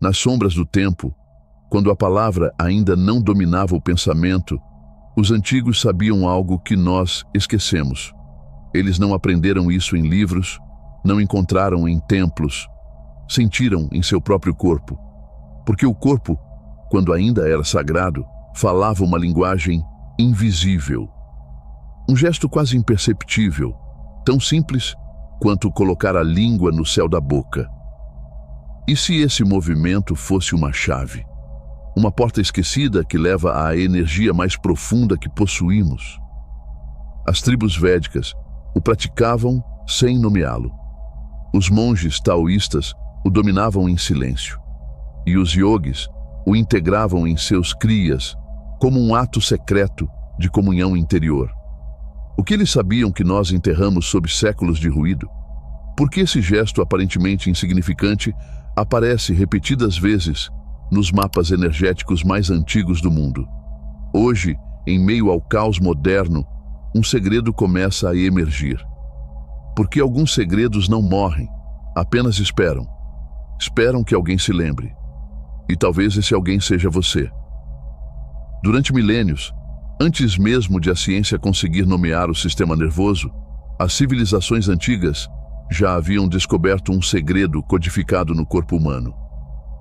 Nas sombras do tempo, quando a palavra ainda não dominava o pensamento, os antigos sabiam algo que nós esquecemos. Eles não aprenderam isso em livros, não encontraram em templos, sentiram em seu próprio corpo. Porque o corpo, quando ainda era sagrado, falava uma linguagem invisível. Um gesto quase imperceptível, tão simples quanto colocar a língua no céu da boca. E se esse movimento fosse uma chave? Uma porta esquecida que leva à energia mais profunda que possuímos? As tribos védicas o praticavam sem nomeá-lo. Os monges taoístas o dominavam em silêncio. E os yogis o integravam em seus kriyas como um ato secreto de comunhão interior. O que eles sabiam que nós enterramos sob séculos de ruído? Por que esse gesto aparentemente insignificante aparece repetidas vezes nos mapas energéticos mais antigos do mundo? Hoje, em meio ao caos moderno, um segredo começa a emergir. Porque alguns segredos não morrem, apenas esperam. Esperam que alguém se lembre. E talvez esse alguém seja você. Durante milênios, antes mesmo de a ciência conseguir nomear o sistema nervoso, as civilizações antigas já haviam descoberto um segredo codificado no corpo humano.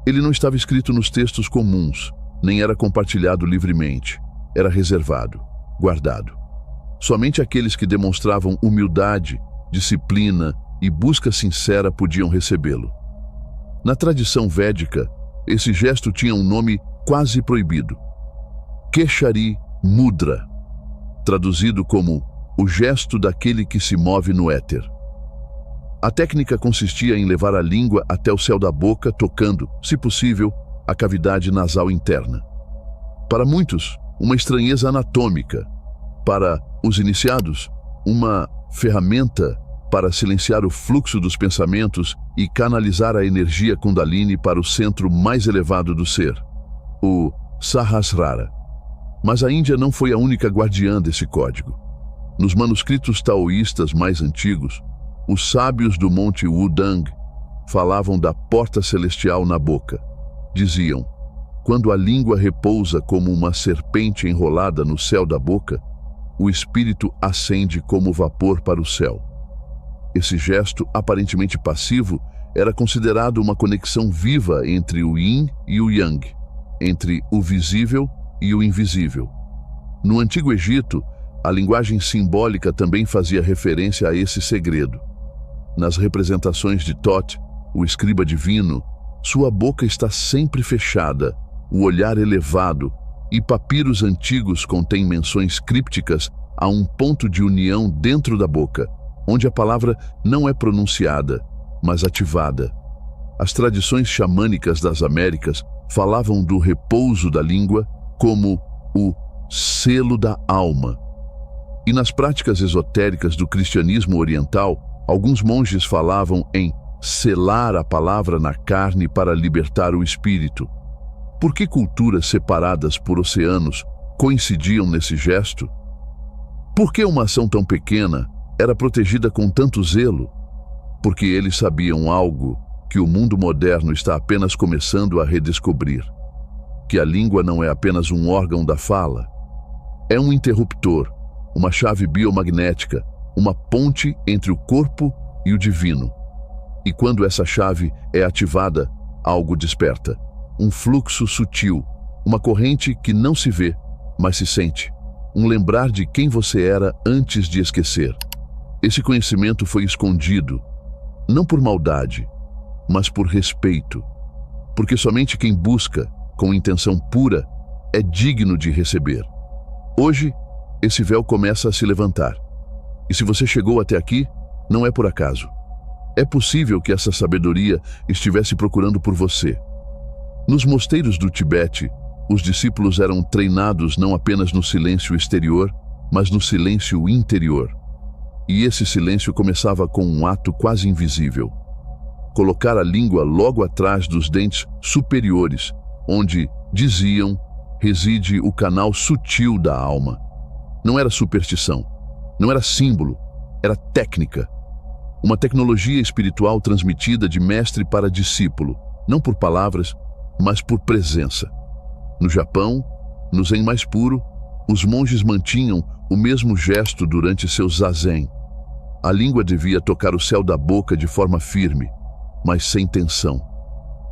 Ele não estava escrito nos textos comuns, nem era compartilhado livremente. Era reservado, guardado. Somente aqueles que demonstravam humildade, disciplina e busca sincera podiam recebê-lo. Na tradição védica, esse gesto tinha um nome quase proibido: Keshari Mudra, traduzido como o gesto daquele que se move no éter. A técnica consistia em levar a língua até o céu da boca, tocando, se possível, a cavidade nasal interna. Para muitos, uma estranheza anatômica. Para os iniciados, uma ferramenta para silenciar o fluxo dos pensamentos e canalizar a energia Kundalini para o centro mais elevado do ser, o Sahasrara. Mas a Índia não foi a única guardiã desse código. Nos manuscritos taoístas mais antigos, os sábios do Monte Wudang falavam da porta celestial na boca. Diziam: quando a língua repousa como uma serpente enrolada no céu da boca, o espírito ascende como vapor para o céu. Esse gesto, aparentemente passivo, era considerado uma conexão viva entre o Yin e o Yang, entre o visível e o invisível. No Antigo Egito, a linguagem simbólica também fazia referência a esse segredo. Nas representações de Thoth, o escriba divino, sua boca está sempre fechada, o olhar elevado, e papiros antigos contêm menções crípticas a um ponto de união dentro da boca, onde a palavra não é pronunciada, mas ativada. As tradições xamânicas das Américas falavam do repouso da língua como o selo da alma. E nas práticas esotéricas do cristianismo oriental, alguns monges falavam em selar a palavra na carne para libertar o espírito. Por que culturas separadas por oceanos coincidiam nesse gesto? Por que uma ação tão pequena era protegida com tanto zelo? Porque eles sabiam algo que o mundo moderno está apenas começando a redescobrir. Que a língua não é apenas um órgão da fala. É um interruptor, uma chave biomagnética, uma ponte entre o corpo e o divino. E quando essa chave é ativada, algo desperta. Um fluxo sutil, uma corrente que não se vê, mas se sente. Um lembrar de quem você era antes de esquecer. Esse conhecimento foi escondido, não por maldade, mas por respeito. Porque somente quem busca, com intenção pura, é digno de receber. Hoje, esse véu começa a se levantar. E se você chegou até aqui, não é por acaso. É possível que essa sabedoria estivesse procurando por você. Nos mosteiros do Tibete, os discípulos eram treinados não apenas no silêncio exterior, mas no silêncio interior. E esse silêncio começava com um ato quase invisível. Colocar a língua logo atrás dos dentes superiores, onde, diziam, reside o canal sutil da alma. Não era superstição, não era símbolo, era técnica. Uma tecnologia espiritual transmitida de mestre para discípulo, não por palavras, mas por presença. No Japão, no Zen mais puro, os monges mantinham o mesmo gesto durante seu zazen. A língua devia tocar o céu da boca de forma firme, mas sem tensão.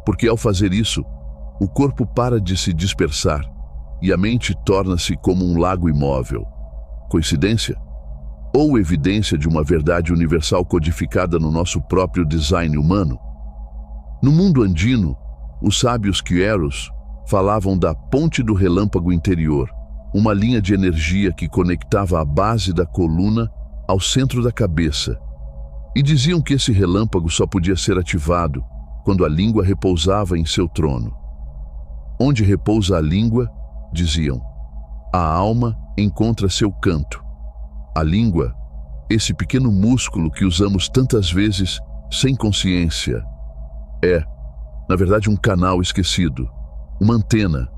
Porque ao fazer isso, o corpo para de se dispersar e a mente torna-se como um lago imóvel. Coincidência? Ou evidência de uma verdade universal codificada no nosso próprio design humano? No mundo andino, os sábios Queros falavam da ponte do relâmpago interior, uma linha de energia que conectava a base da coluna ao centro da cabeça. E diziam que esse relâmpago só podia ser ativado quando a língua repousava em seu trono. Onde repousa a língua, diziam, a alma encontra seu canto. A língua, esse pequeno músculo que usamos tantas vezes sem consciência, é, na verdade, um canal esquecido, uma antena,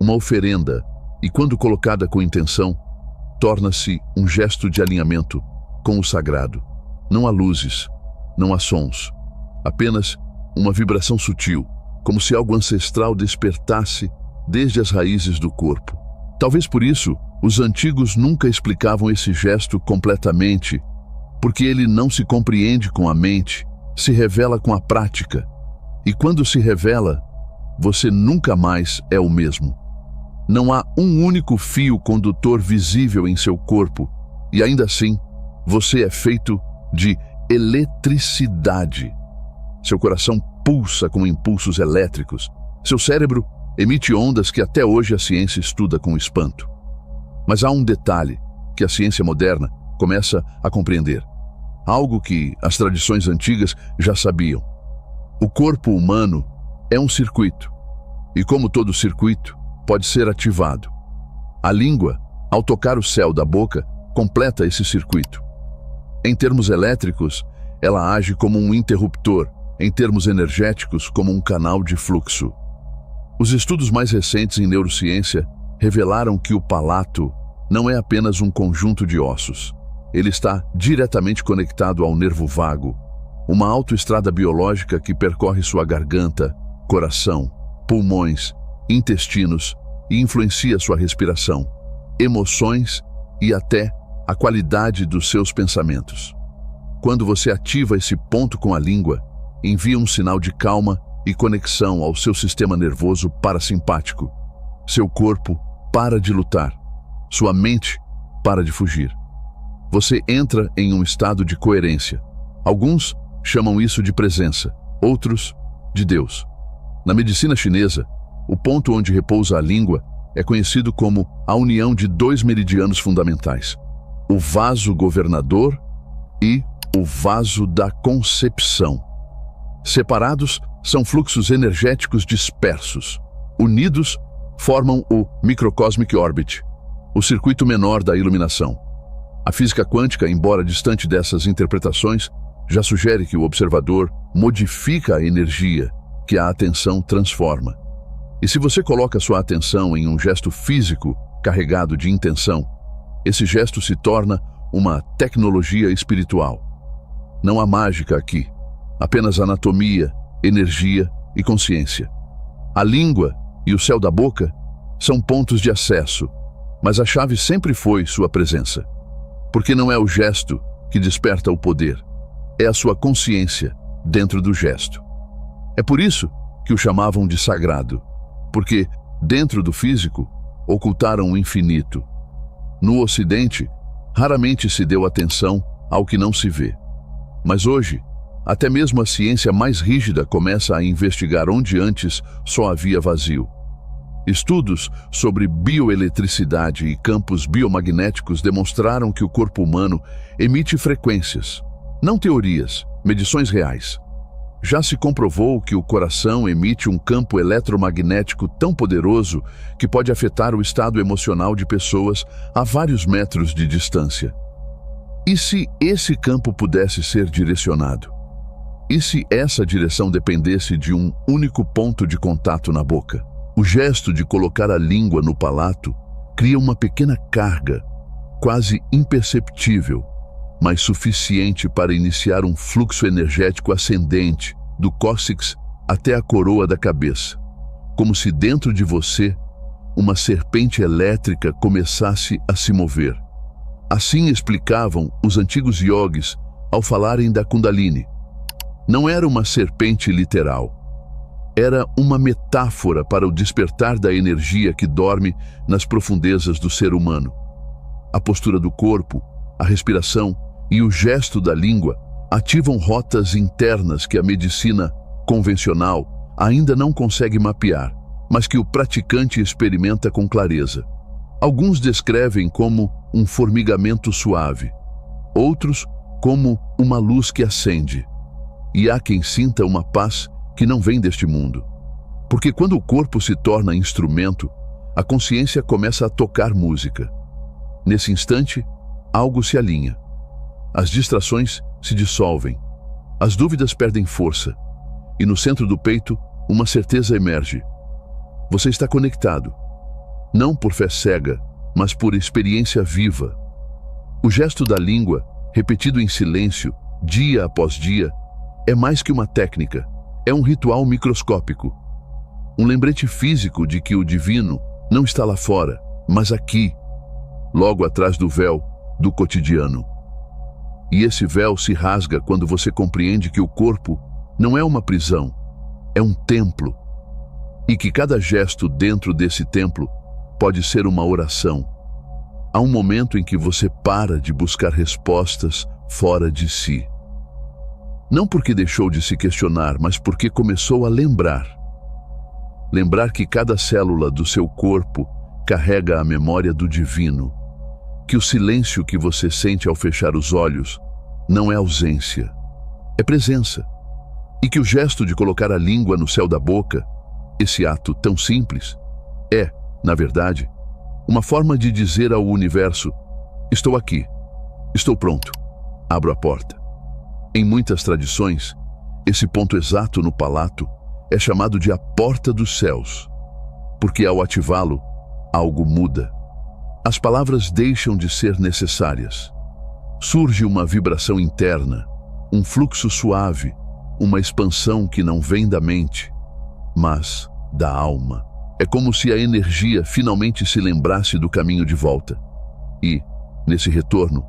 uma oferenda, e quando colocada com intenção, torna-se um gesto de alinhamento com o sagrado. Não há luzes, não há sons, apenas uma vibração sutil, como se algo ancestral despertasse desde as raízes do corpo. Talvez por isso, os antigos nunca explicavam esse gesto completamente, porque ele não se compreende com a mente, se revela com a prática. E quando se revela, você nunca mais é o mesmo. Não há um único fio condutor visível em seu corpo, e ainda assim, você é feito de eletricidade. Seu coração pulsa com impulsos elétricos. Seu cérebro emite ondas que até hoje a ciência estuda com espanto. Mas há um detalhe que a ciência moderna começa a compreender. Algo que as tradições antigas já sabiam. O corpo humano é um circuito, e como todo circuito, pode ser ativado. A língua, ao tocar o céu da boca, completa esse circuito. Em termos elétricos, ela age como um interruptor, em termos energéticos, como um canal de fluxo. Os estudos mais recentes em neurociência revelaram que o palato não é apenas um conjunto de ossos. Ele está diretamente conectado ao nervo vago, uma autoestrada biológica que percorre sua garganta, coração, pulmões, intestinos e influencia sua respiração, emoções e até a qualidade dos seus pensamentos. Quando você ativa esse ponto com a língua, envia um sinal de calma e conexão ao seu sistema nervoso parasimpático. Seu corpo para de lutar. Sua mente para de fugir. Você entra em um estado de coerência. Alguns chamam isso de presença, outros de Deus. Na medicina chinesa, o ponto onde repousa a língua é conhecido como a união de dois meridianos fundamentais, o vaso governador e o vaso da concepção. Separados, são fluxos energéticos dispersos. Unidos, formam o Microcosmic Orbit, o circuito menor da iluminação. A física quântica, embora distante dessas interpretações, já sugere que o observador modifica a energia que a atenção transforma. E se você coloca sua atenção em um gesto físico carregado de intenção, esse gesto se torna uma tecnologia espiritual. Não há mágica aqui, apenas anatomia, energia e consciência. A língua e o céu da boca são pontos de acesso, mas a chave sempre foi sua presença. Porque não é o gesto que desperta o poder, é a sua consciência dentro do gesto. É por isso que o chamavam de sagrado, porque, dentro do físico, ocultaram o infinito. No Ocidente, raramente se deu atenção ao que não se vê. Mas hoje, até mesmo a ciência mais rígida começa a investigar onde antes só havia vazio. Estudos sobre bioeletricidade e campos biomagnéticos demonstraram que o corpo humano emite frequências, não teorias, medições reais. Já se comprovou que o coração emite um campo eletromagnético tão poderoso que pode afetar o estado emocional de pessoas a vários metros de distância. E se esse campo pudesse ser direcionado? E se essa direção dependesse de um único ponto de contato na boca? O gesto de colocar a língua no palato cria uma pequena carga, quase imperceptível, mas suficiente para iniciar um fluxo energético ascendente do cóccix até a coroa da cabeça. como se dentro de você uma serpente elétrica começasse a se mover. Assim explicavam os antigos yogis ao falarem da Kundalini. Não era uma serpente literal. Era uma metáfora para o despertar da energia que dorme nas profundezas do ser humano. A postura do corpo, a respiração e o gesto da língua ativam rotas internas que a medicina convencional ainda não consegue mapear, mas que o praticante experimenta com clareza. Alguns descrevem como um formigamento suave, outros como uma luz que acende. E há quem sinta uma paz que não vem deste mundo. Porque quando o corpo se torna instrumento, a consciência começa a tocar música. Nesse instante, algo se alinha. As distrações se dissolvem. As dúvidas perdem força. E no centro do peito, uma certeza emerge. Você está conectado. Não por fé cega, mas por experiência viva. O gesto da língua, repetido em silêncio, dia após dia, é mais que uma técnica. É um ritual microscópico. Um lembrete físico de que o divino não está lá fora, mas aqui, logo atrás do véu do cotidiano. E esse véu se rasga quando você compreende que o corpo não é uma prisão, é um templo. E que cada gesto dentro desse templo pode ser uma oração. Há um momento em que você para de buscar respostas fora de si. Não porque deixou de se questionar, mas porque começou a lembrar. Lembrar que cada célula do seu corpo carrega a memória do divino. Que o silêncio que você sente ao fechar os olhos não é ausência, é presença. E que o gesto de colocar a língua no céu da boca, esse ato tão simples, é, na verdade, uma forma de dizer ao universo: estou aqui, estou pronto, abro a porta. Em muitas tradições, esse ponto exato no palato é chamado de a porta dos céus, porque ao ativá-lo, algo muda. As palavras deixam de ser necessárias. Surge uma vibração interna, um fluxo suave, uma expansão que não vem da mente, mas da alma. É como se a energia finalmente se lembrasse do caminho de volta. E, nesse retorno,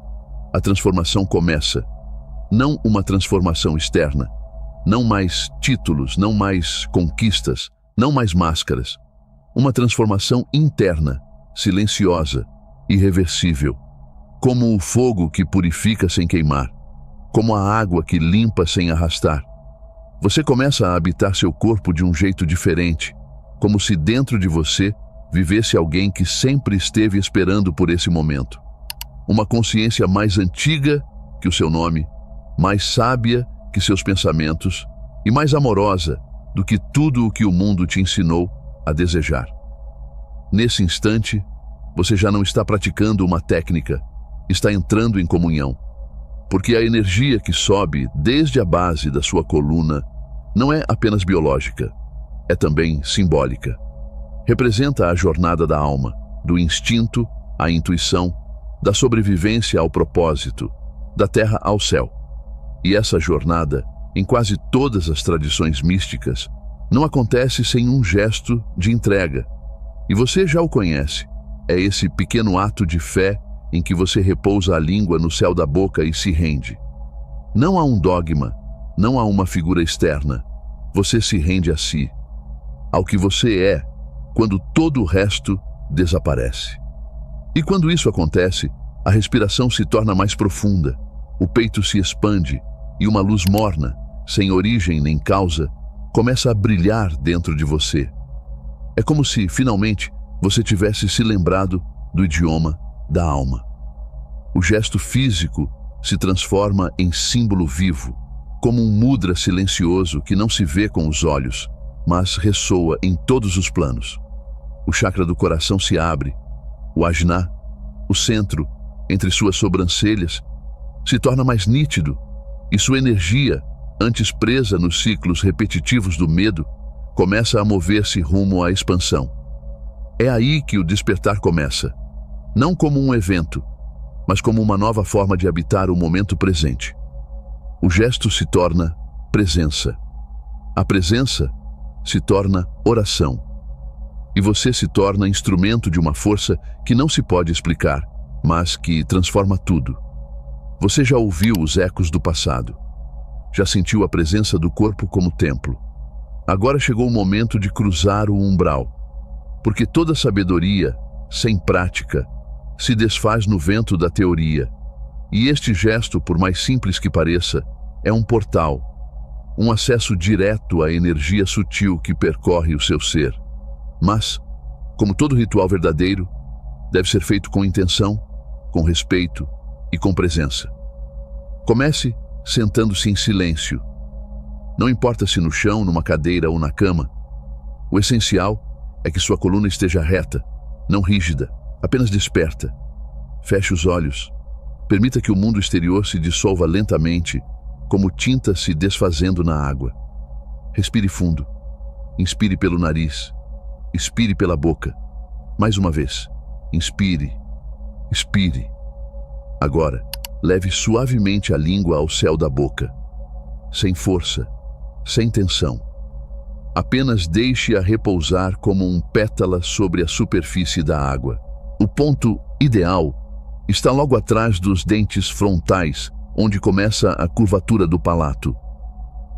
a transformação começa. Não uma transformação externa, não mais títulos, não mais conquistas, não mais máscaras. Uma transformação interna, silenciosa, irreversível. Como o fogo que purifica sem queimar, como a água que limpa sem arrastar. Você começa a habitar seu corpo de um jeito diferente, como se dentro de você vivesse alguém que sempre esteve esperando por esse momento. Uma consciência mais antiga que o seu nome, mais sábia que seus pensamentos e mais amorosa do que tudo o que o mundo te ensinou a desejar. Nesse instante, você já não está praticando uma técnica, está entrando em comunhão. Porque a energia que sobe desde a base da sua coluna não é apenas biológica, é também simbólica. Representa a jornada da alma, do instinto à intuição, da sobrevivência ao propósito, da terra ao céu. E essa jornada, em quase todas as tradições místicas, não acontece sem um gesto de entrega. E você já o conhece. É esse pequeno ato de fé em que você repousa a língua no céu da boca e se rende. Não há um dogma, não há uma figura externa. Você se rende a si, ao que você é, quando todo o resto desaparece. E quando isso acontece, a respiração se torna mais profunda, o peito se expande e uma luz morna, sem origem nem causa, começa a brilhar dentro de você. É como se, finalmente, você tivesse se lembrado do idioma da alma. O gesto físico se transforma em símbolo vivo, como um mudra silencioso que não se vê com os olhos, mas ressoa em todos os planos. O chakra do coração se abre, o ajna, o centro, entre suas sobrancelhas, se torna mais nítido e sua energia, antes presa nos ciclos repetitivos do medo, começa a mover-se rumo à expansão. É aí que o despertar começa, não como um evento, mas como uma nova forma de habitar o momento presente. O gesto se torna presença. A presença se torna oração. e você se torna instrumento de uma força que não se pode explicar, mas que transforma tudo. Você já ouviu os ecos do passado. Já sentiu a presença do corpo como templo. Agora chegou o momento de cruzar o umbral, porque toda sabedoria, sem prática, se desfaz no vento da teoria. E este gesto, por mais simples que pareça, é um portal, um acesso direto à energia sutil que percorre o seu ser. Mas, como todo ritual verdadeiro, deve ser feito com intenção, com respeito e com presença. Comece sentando-se em silêncio. Não importa se no chão, numa cadeira ou na cama. O essencial é que sua coluna esteja reta, não rígida, apenas desperta. Feche os olhos. Permita que o mundo exterior se dissolva lentamente, como tinta se desfazendo na água. Respire fundo. Inspire pelo nariz. Expire pela boca. Mais uma vez. Inspire. Expire. Agora, leve suavemente a língua ao céu da boca. Sem força, sem tensão. Apenas deixe-a repousar como um pétala sobre a superfície da água. O ponto ideal está logo atrás dos dentes frontais, onde começa a curvatura do palato.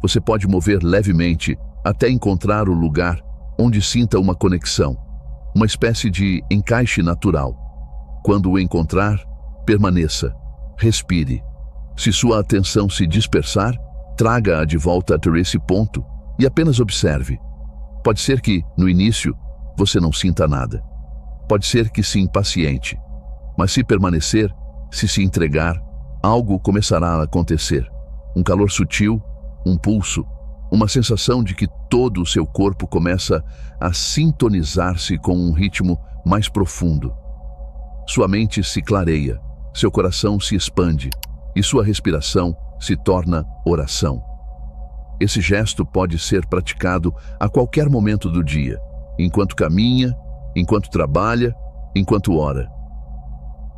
Você pode mover levemente até encontrar o lugar onde sinta uma conexão, uma espécie de encaixe natural. Quando o encontrar, permaneça, respire. Se sua atenção se dispersar, traga-a de volta até esse ponto e apenas observe. Pode ser que, no início, você não sinta nada. Pode ser que se impaciente. Mas se permanecer, se entregar, algo começará a acontecer. Um calor sutil, um pulso, uma sensação de que todo o seu corpo começa a sintonizar-se com um ritmo mais profundo. Sua mente se clareia, seu coração se expande e sua respiração se torna oração. Esse gesto pode ser praticado a qualquer momento do dia, enquanto caminha, enquanto trabalha, enquanto ora.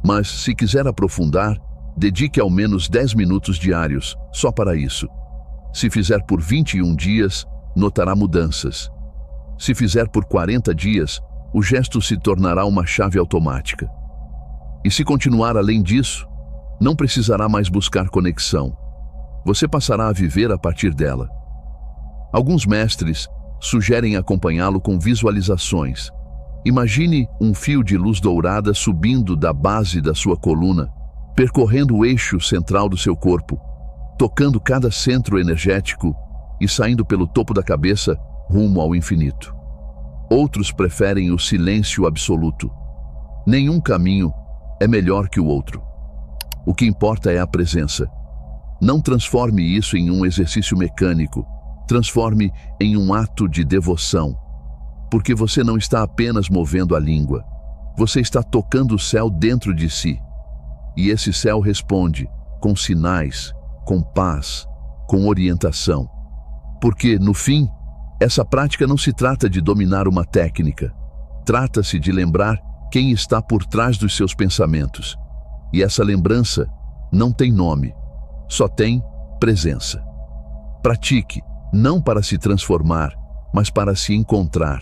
Mas, se quiser aprofundar, dedique ao menos 10 minutos diários só para isso. Se fizer por 21 dias, notará mudanças. Se fizer por 40 dias, o gesto se tornará uma chave automática. E se continuar além disso, não precisará mais buscar conexão. Você passará a viver a partir dela. Alguns mestres sugerem acompanhá-lo com visualizações. Imagine um fio de luz dourada subindo da base da sua coluna, percorrendo o eixo central do seu corpo, tocando cada centro energético e saindo pelo topo da cabeça rumo ao infinito. Outros preferem o silêncio absoluto. Nenhum caminho é melhor que o outro. O que importa é a presença. Não transforme isso em um exercício mecânico. Transforme em um ato de devoção. Porque você não está apenas movendo a língua. Você está tocando o céu dentro de si. E esse céu responde com sinais, com paz, com orientação. Porque, no fim, essa prática não se trata de dominar uma técnica. Trata-se de lembrar quem está por trás dos seus pensamentos. E essa lembrança não tem nome, só tem presença. Pratique, não para se transformar, mas para se encontrar.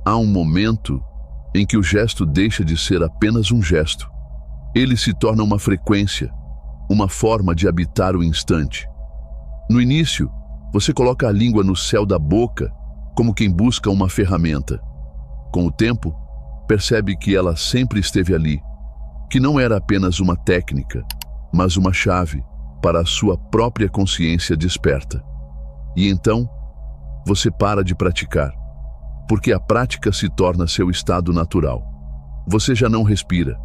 Há um momento em que o gesto deixa de ser apenas um gesto. Ele se torna uma frequência, uma forma de habitar o instante. No início, você coloca a língua no céu da boca, como quem busca uma ferramenta. Com o tempo, percebe que ela sempre esteve ali, que não era apenas uma técnica, mas uma chave para a sua própria consciência desperta. E então, você para de praticar, porque a prática se torna seu estado natural. Você já não respira,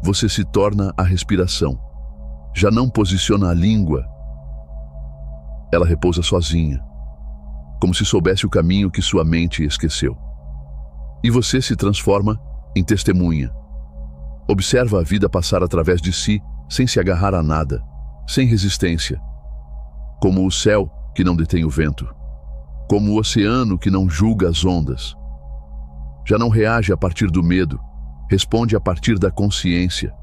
você se torna a respiração. Já não posiciona a língua, ela repousa sozinha, como se soubesse o caminho que sua mente esqueceu. E você se transforma em testemunha. Observa a vida passar através de si, sem se agarrar a nada, sem resistência. Como o céu que não detém o vento. Como o oceano que não julga as ondas. Já não reage a partir do medo, responde a partir da consciência.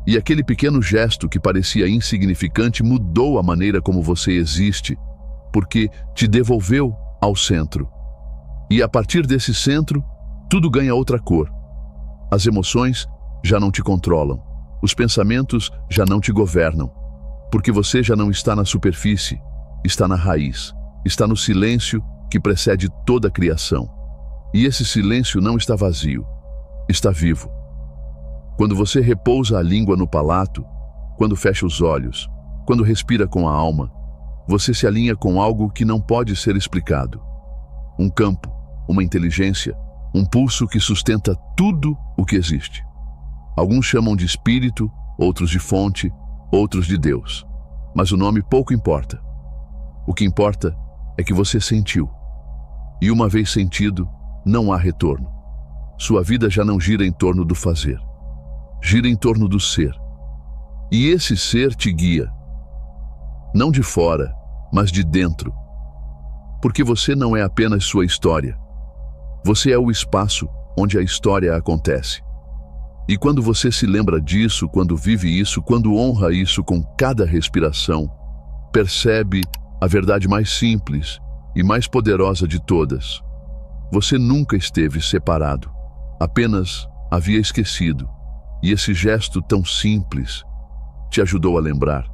E aquele pequeno gesto que parecia insignificante mudou a maneira como você existe, porque te devolveu ao centro. E a partir desse centro, tudo ganha outra cor. As emoções já não te controlam. Os pensamentos já não te governam. Porque você já não está na superfície, está na raiz, está no silêncio que precede toda a criação. E esse silêncio não está vazio, está vivo. Quando você repousa a língua no palato, quando fecha os olhos, quando respira com a alma, você se alinha com algo que não pode ser explicado. Um campo, uma inteligência, um pulso que sustenta tudo o que existe. Alguns chamam de espírito, outros de fonte, outros de Deus. Mas o nome pouco importa. O que importa é que você sentiu. E uma vez sentido, não há retorno. Sua vida já não gira em torno do fazer. Gira em torno do ser. E esse ser te guia. Não de fora, mas de dentro. Porque você não é apenas sua história. Você é o espaço onde a história acontece. E quando você se lembra disso, quando vive isso, quando honra isso com cada respiração, percebe a verdade mais simples e mais poderosa de todas. Você nunca esteve separado, apenas havia esquecido. E esse gesto tão simples te ajudou a lembrar.